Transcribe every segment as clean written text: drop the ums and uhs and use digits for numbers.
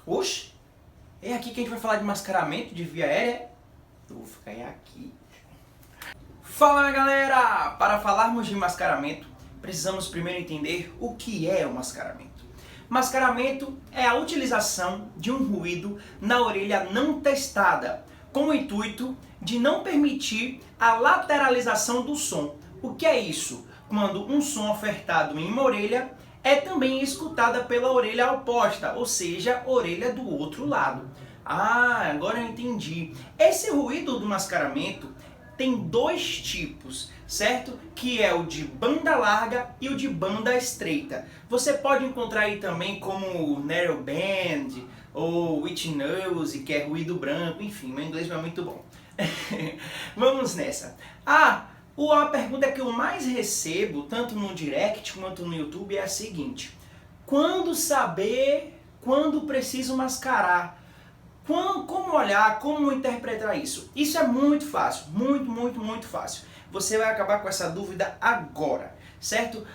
Oxe, é aqui que a gente vai falar de mascaramento de via aérea? Eu vou ficar aqui. Fala galera! Para falarmos de mascaramento, precisamos primeiro entender o que é o mascaramento. Mascaramento é a utilização de um ruído na orelha não testada, com o intuito de não permitir a lateralização do som. O que é isso? Quando um som ofertado em uma orelha é também escutada pela orelha oposta, ou seja, orelha do outro lado. Ah, agora eu entendi. Esse ruído do mascaramento tem dois tipos, certo? Que é o de banda larga e o de banda estreita. Você pode encontrar aí também como narrowband ou witch noise, que é ruído branco, enfim, meu inglês não é muito bom. Vamos nessa. A pergunta que eu mais recebo, tanto no direct quanto no YouTube, é a seguinte: quando saber quando preciso mascarar? Como olhar, como interpretar isso? Isso é muito fácil, muito fácil. Você vai acabar com essa dúvida agora, certo?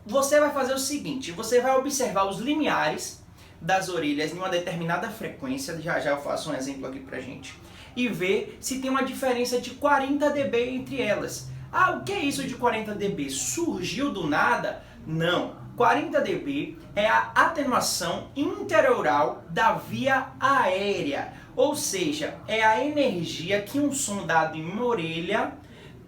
Você vai fazer o seguinte: você vai observar os limiares das orelhas em uma determinada frequência, já eu faço um exemplo aqui pra gente, e ver se tem uma diferença de 40 dB entre elas. Ah, o que é isso de 40 dB? Surgiu do nada? Não. 40 dB é a atenuação interaural da via aérea, ou seja, é a energia que um som dado em uma orelha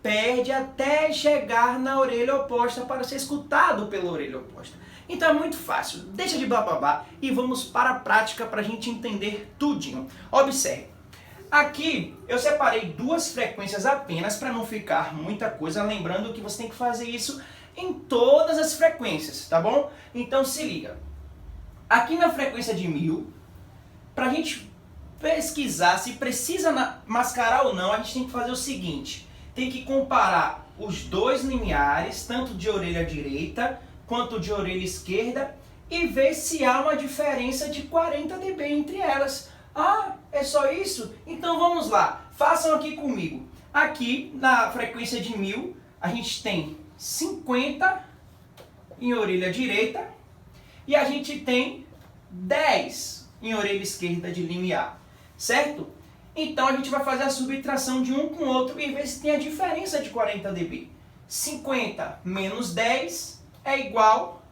perde até chegar na orelha oposta para ser escutado pela orelha oposta. Então é muito fácil, deixa de blá blá blá e vamos para a prática para a gente entender tudinho. Observe. Aqui eu separei duas frequências apenas para não ficar muita coisa, lembrando que você tem que fazer isso em todas as frequências, tá bom? Então se liga. Aqui na frequência de 1000, para a gente pesquisar se precisa mascarar ou não, a gente tem que fazer o seguinte: tem que comparar os dois limiares, tanto de orelha direita quanto de orelha esquerda, e ver se há uma diferença de 40 dB entre elas. Ah, é só isso? Então vamos lá, façam aqui comigo. Aqui na frequência de 1000, a gente tem 50 em orelha direita e a gente tem 10 em orelha esquerda de limiar, certo? Então a gente vai fazer a subtração de um com o outro e ver se tem a diferença de 40 dB. 50 menos 10 é igual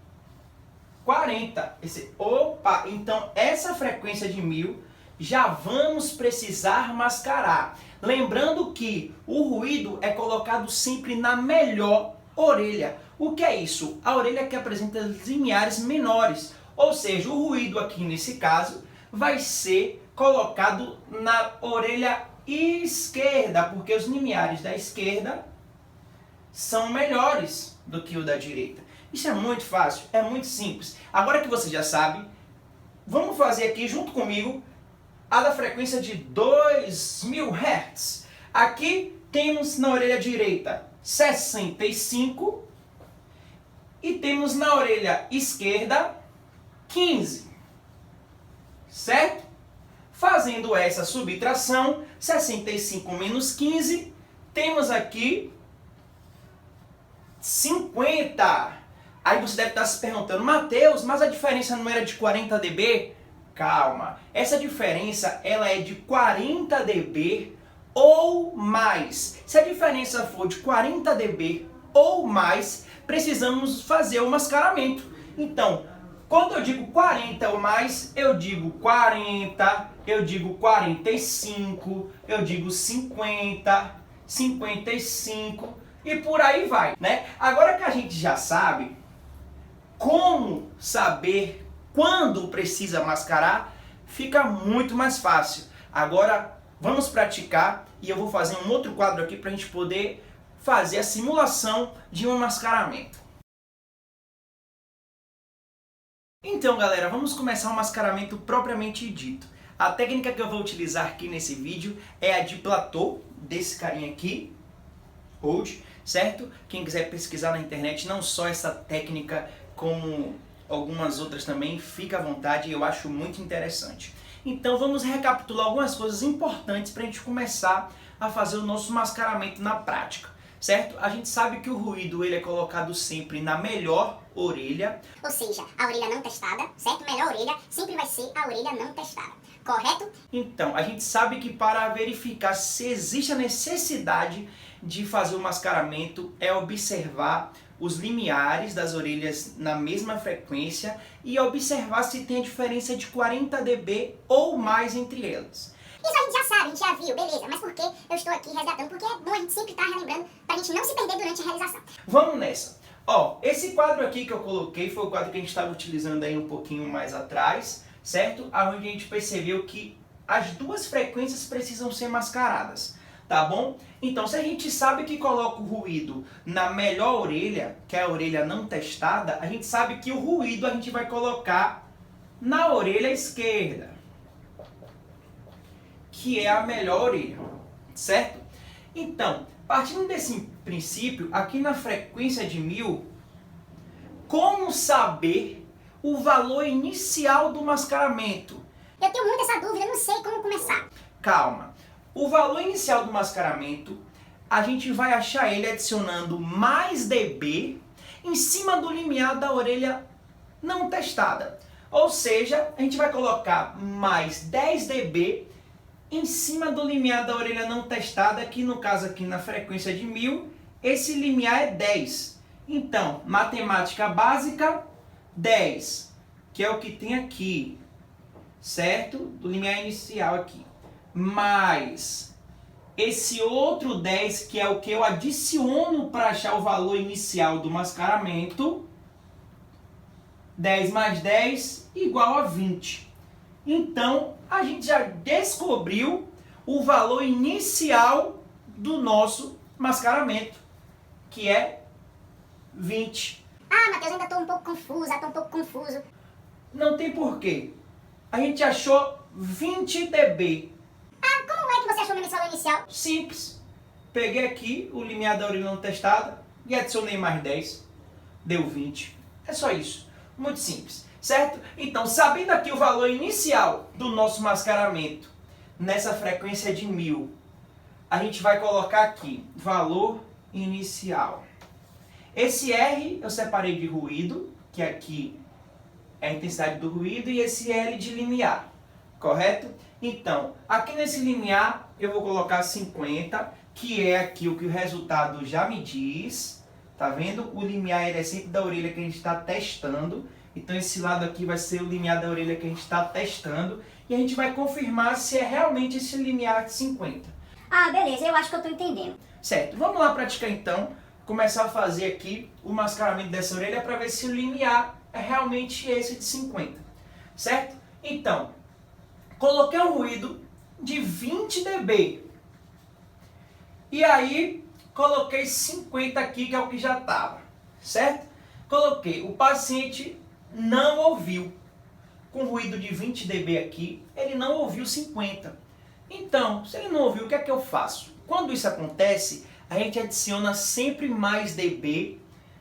a 40. Opa, então essa frequência de 1000 já vamos precisar mascarar. Lembrando que o ruído é colocado sempre na melhor orelha. O que é isso? A orelha que apresenta limiares menores. Ou seja, o ruído aqui nesse caso vai ser colocado na orelha esquerda, porque os limiares da esquerda são melhores do que o da direita. Isso é muito fácil, é muito simples. Agora que você já sabe, vamos fazer aqui junto comigo a da frequência de 2000 Hz. Aqui temos na orelha direita 65 e temos na orelha esquerda 15. Certo? Fazendo essa subtração, 65 menos 15, temos aqui 50. Aí você deve estar se perguntando: Matheus, mas a diferença não era de 40 dB? Calma, essa diferença ela é de 40 dB ou mais. Se a diferença for de 40 dB ou mais, precisamos fazer o mascaramento. Então, quando eu digo 40 ou mais, eu digo 40, eu digo 45, eu digo 50, 55 e por aí vai, né? Agora que a gente já sabe como saber quando precisa mascarar, fica muito mais fácil. Agora vamos praticar e eu vou fazer um outro quadro aqui para a gente poder fazer a simulação de um mascaramento. Então galera, vamos começar o mascaramento propriamente dito. A técnica que eu vou utilizar aqui nesse vídeo é a de platô, desse carinha aqui, hold, certo? Quem quiser pesquisar na internet, não só essa técnica, como algumas outras também, fica à vontade, eu acho muito interessante. Então vamos recapitular algumas coisas importantes para a gente começar a fazer o nosso mascaramento na prática, certo? A gente sabe que o ruído ele é colocado sempre na melhor orelha. Ou seja, a orelha não testada, certo? Melhor orelha sempre vai ser a orelha não testada, correto? Então, a gente sabe que para verificar se existe a necessidade de fazer o mascaramento é observar os limiares das orelhas na mesma frequência e observar se tem a diferença de 40 dB ou mais entre elas. Isso a gente já sabe, a gente já viu, beleza, mas por que eu estou aqui resgatando? Porque é bom a gente sempre estar relembrando pra gente não se perder durante a realização. Vamos nessa. Ó, esse quadro aqui que eu coloquei foi o quadro que a gente estava utilizando aí um pouquinho mais atrás, certo? Onde a gente percebeu que as duas frequências precisam ser mascaradas, tá bom? Então, se a gente sabe que coloca o ruído na melhor orelha, que é a orelha não testada, a gente sabe que o ruído a gente vai colocar na orelha esquerda, que é a melhor orelha, certo? Então, partindo desse princípio, aqui na frequência de 1000, como saber o valor inicial do mascaramento? Eu tenho muito essa dúvida, eu não sei como começar. Calma. O valor inicial do mascaramento, a gente vai achar ele adicionando mais dB em cima do limiar da orelha não testada. Ou seja, a gente vai colocar mais 10 dB em cima do limiar da orelha não testada, que no caso aqui na frequência de 1000, esse limiar é 10. Então, matemática básica, 10, que é o que tem aqui, certo? Do limiar inicial aqui. Mais esse outro 10, que é o que eu adiciono para achar o valor inicial do mascaramento. 10 mais 10 igual a 20. Então, a gente já descobriu o valor inicial do nosso mascaramento, que é 20. Ah, Matheus, ainda estou um pouco confuso. Não tem porquê. A gente achou 20 dB. Ah, como é que você achou mesmo esse valor inicial? Simples. Peguei aqui o limiar da orelha não testada e adicionei mais 10. Deu 20. É só isso. Muito simples. Certo? Então, sabendo aqui o valor inicial do nosso mascaramento nessa frequência de 1000, a gente vai colocar aqui valor inicial. Esse R eu separei de ruído, que aqui é a intensidade do ruído, e esse L de limiar. Correto? Então, aqui nesse limiar eu vou colocar 50, que é aqui o que o resultado já me diz. Tá vendo? O limiar ele é sempre da orelha que a gente está testando. Então esse lado aqui vai ser o limiar da orelha que a gente está testando. E a gente vai confirmar se é realmente esse limiar de 50. Ah, beleza, eu acho que eu estou entendendo. Certo, vamos lá praticar então. Começar a fazer aqui o mascaramento dessa orelha para ver se o limiar é realmente esse de 50. Certo? Então, coloquei um ruído de 20 dB. E aí, coloquei 50 aqui, que é o que já estava. Certo? Coloquei. O paciente não ouviu. Com ruído de 20 dB aqui, ele não ouviu 50. Então, se ele não ouviu, o que é que eu faço? Quando isso acontece, a gente adiciona sempre mais dB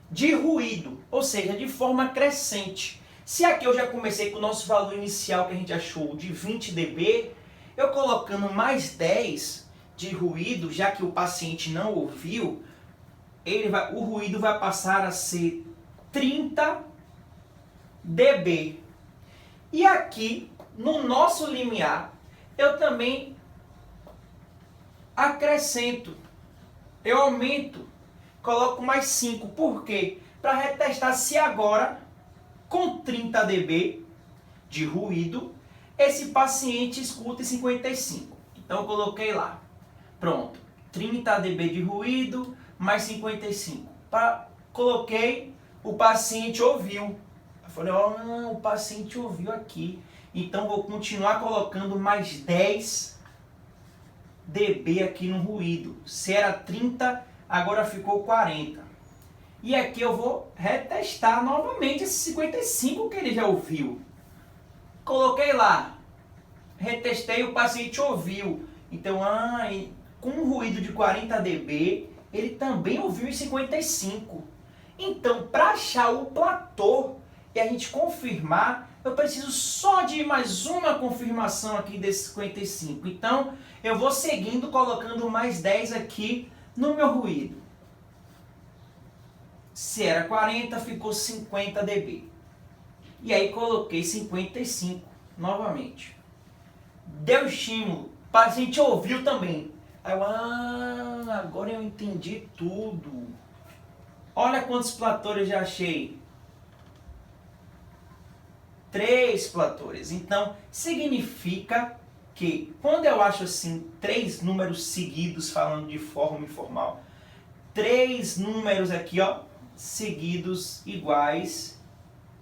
de ruído, ou seja, de forma crescente. Se aqui eu já comecei com o nosso valor inicial que a gente achou de 20 dB, eu colocando mais 10 de ruído, já que o paciente não ouviu, o ruído vai passar a ser 30 dB. E aqui, no nosso limiar, eu também acrescento. Eu aumento, coloco mais 5. Por quê? Para retestar se agora, com 30 dB de ruído, esse paciente escuta em 55. Então eu coloquei lá. Pronto. 30 dB de ruído, mais 55. Coloquei, o paciente ouviu. Eu falei, o paciente ouviu aqui. Então vou continuar colocando mais 10 dB aqui no ruído. Se era 30, agora ficou 40. E aqui eu vou retestar novamente esse 55 que ele já ouviu. Coloquei lá. Retestei, o paciente ouviu. Então, com um ruído de 40 dB, ele também ouviu em 55. Então, para achar o platô e a gente confirmar, eu preciso só de mais uma confirmação aqui desse 55. Então, eu vou seguindo colocando mais 10 aqui no meu ruído. Se era 40, ficou 50 dB. E aí coloquei 55 novamente. Deu estímulo, o paciente ouviu também. Aí eu, agora eu entendi tudo. Olha quantos platores já achei. 3 platores. Então, significa que quando eu acho assim 3 números seguidos, falando de forma informal, 3 números aqui, ó, seguidos iguais,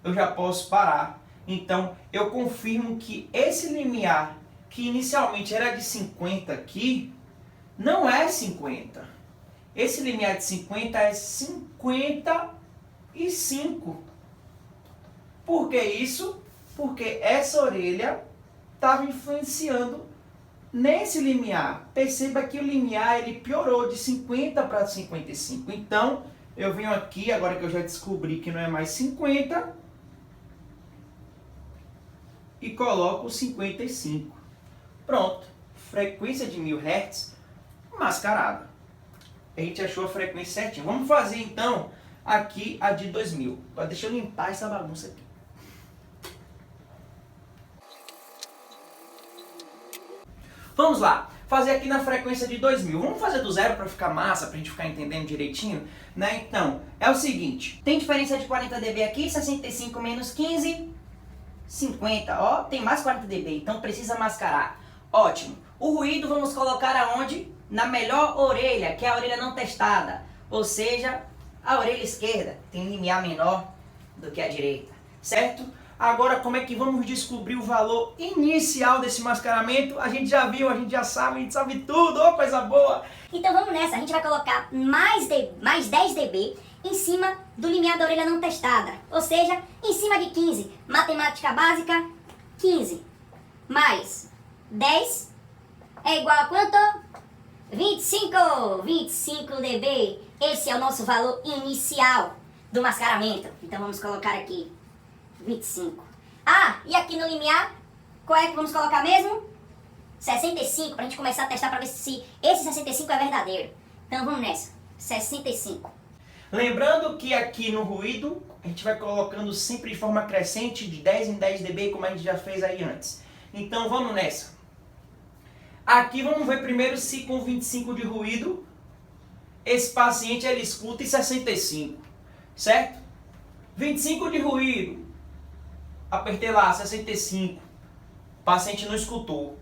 eu já posso parar. Então, eu confirmo que esse limiar, que inicialmente era de 50 aqui, não é 50. Esse limiar de 50 é 55. Por que isso? Porque essa orelha estava influenciando nesse limiar. Perceba que o limiar ele piorou de 50 para 55. Então, eu venho aqui, agora que eu já descobri que não é mais 50, e coloco 55. Pronto. Frequência de 1000 Hz mascarada. A gente achou a frequência certinha. Vamos fazer então aqui a de 2000. Agora deixa eu limpar essa bagunça aqui. Vamos lá, fazer aqui na frequência de 2000. Vamos fazer do zero para ficar massa, para a gente ficar entendendo direitinho, né? Então, é o seguinte. Tem diferença de 40 dB aqui, 65 menos 15, 50. Ó, tem mais 40 dB, então precisa mascarar. Ótimo. O ruído vamos colocar aonde? Na melhor orelha, que é a orelha não testada. Ou seja, a orelha esquerda tem um limiar menor do que a direita, certo? Agora, como é que vamos descobrir o valor inicial desse mascaramento? A gente já viu, a gente já sabe, a gente sabe tudo, ô coisa boa! Então vamos nessa, a gente vai colocar mais 10 dB em cima do limiar da orelha não testada. Ou seja, em cima de 15. Matemática básica, 15. Mais 10 é igual a quanto? 25! 25 dB. Esse é o nosso valor inicial do mascaramento. Então vamos colocar aqui 25. Ah, e aqui no limiar, qual é que vamos colocar mesmo? 65, pra gente começar a testar pra ver se esse 65 é verdadeiro. Então vamos nessa, 65. Lembrando que aqui no ruído, a gente vai colocando sempre de forma crescente, de 10 em 10 dB, como a gente já fez aí antes. Então vamos nessa. Aqui vamos ver primeiro se com 25 de ruído, esse paciente ele escuta em 65, certo? 25 de ruído. Apertei lá, 65. O paciente não escutou.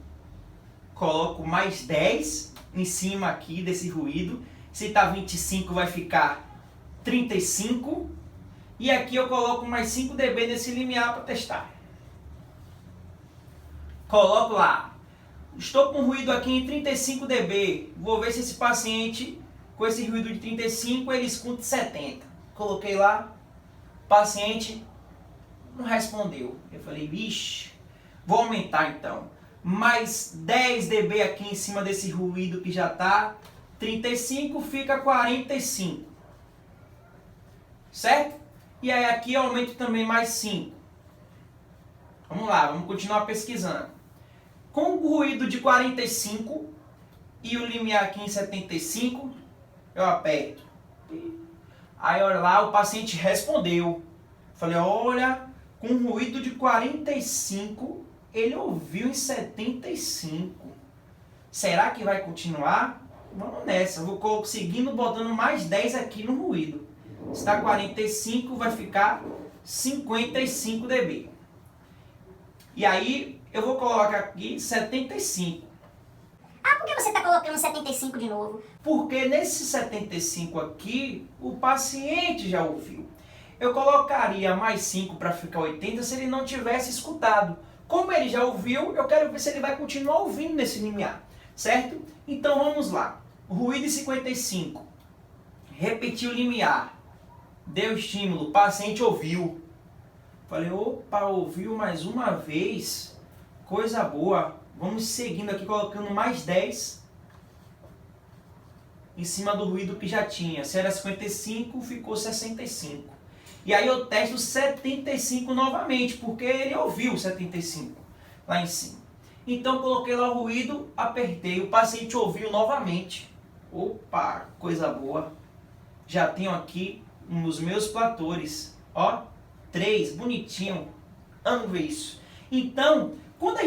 Coloco mais 10 em cima aqui desse ruído. Se está 25, vai ficar 35. E aqui eu coloco mais 5 dB nesse limiar para testar. Coloco lá. Estou com ruído aqui em 35 dB. Vou ver se esse paciente, com esse ruído de 35, ele escuta 70. Coloquei lá. Paciente não respondeu. Eu falei, vixe, vou aumentar então. Mais 10 dB aqui em cima desse ruído que já está. 35 fica 45. Certo? E aí aqui eu aumento também mais 5. Vamos lá, vamos continuar pesquisando. Com o ruído de 45 e o limiar aqui em 75, eu aperto. Aí olha lá, o paciente respondeu. Falei, olha, com ruído de 45, ele ouviu em 75. Será que vai continuar? Vamos nessa, eu vou seguindo botando mais 10 aqui no ruído. Se está 45, vai ficar 55 dB. E aí, eu vou colocar aqui 75. Ah, por que você está colocando 75 de novo? Porque nesse 75 aqui, o paciente já ouviu. Eu colocaria mais 5 para ficar 80 se ele não tivesse escutado. Como ele já ouviu, eu quero ver se ele vai continuar ouvindo nesse limiar, certo? Então vamos lá. Ruído de 55. Repetiu o limiar. Deu estímulo, o paciente ouviu. Falei, opa, ouviu mais uma vez. Coisa boa. Vamos seguindo aqui, colocando mais 10 em cima do ruído que já tinha. Se era 55, ficou 65. E aí eu testo 75 novamente, porque ele ouviu 75 lá em cima. Então coloquei lá o ruído, apertei, o paciente ouviu novamente. Opa, coisa boa. Já tenho aqui os meus platores. Ó, 3, bonitinho. Amo ver isso. Então, quando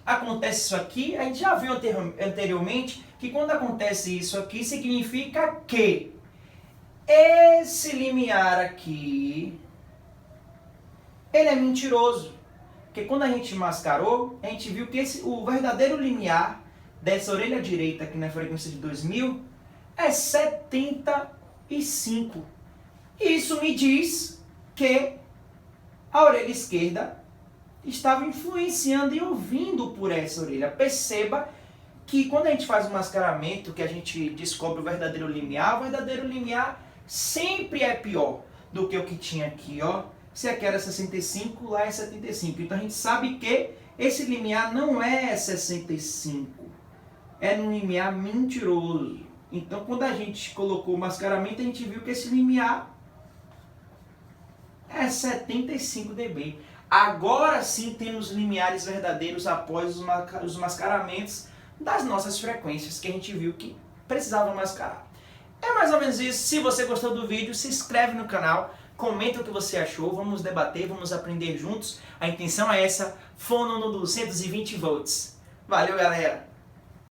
acontece isso aqui, a gente já viu anteriormente que quando acontece isso aqui, significa que esse limiar aqui, ele é mentiroso. Porque quando a gente mascarou, a gente viu que o verdadeiro limiar dessa orelha direita aqui na frequência de 2000 é 75. Isso me diz que a orelha esquerda estava influenciando e ouvindo por essa orelha. Perceba que quando a gente faz o mascaramento, que a gente descobre o verdadeiro limiar sempre é pior do que o que tinha aqui, ó. Se aqui era 65, lá é 75. Então a gente sabe que esse limiar não é 65. É um limiar mentiroso. Então quando a gente colocou o mascaramento, a gente viu que esse limiar é 75 dB. Agora sim temos limiares verdadeiros após os mascaramentos das nossas frequências que a gente viu que precisava mascarar. É mais ou menos isso. Se você gostou do vídeo, se inscreve no canal, comenta o que você achou, vamos debater, vamos aprender juntos. A intenção é essa, fono no 220 volts. Valeu, galera!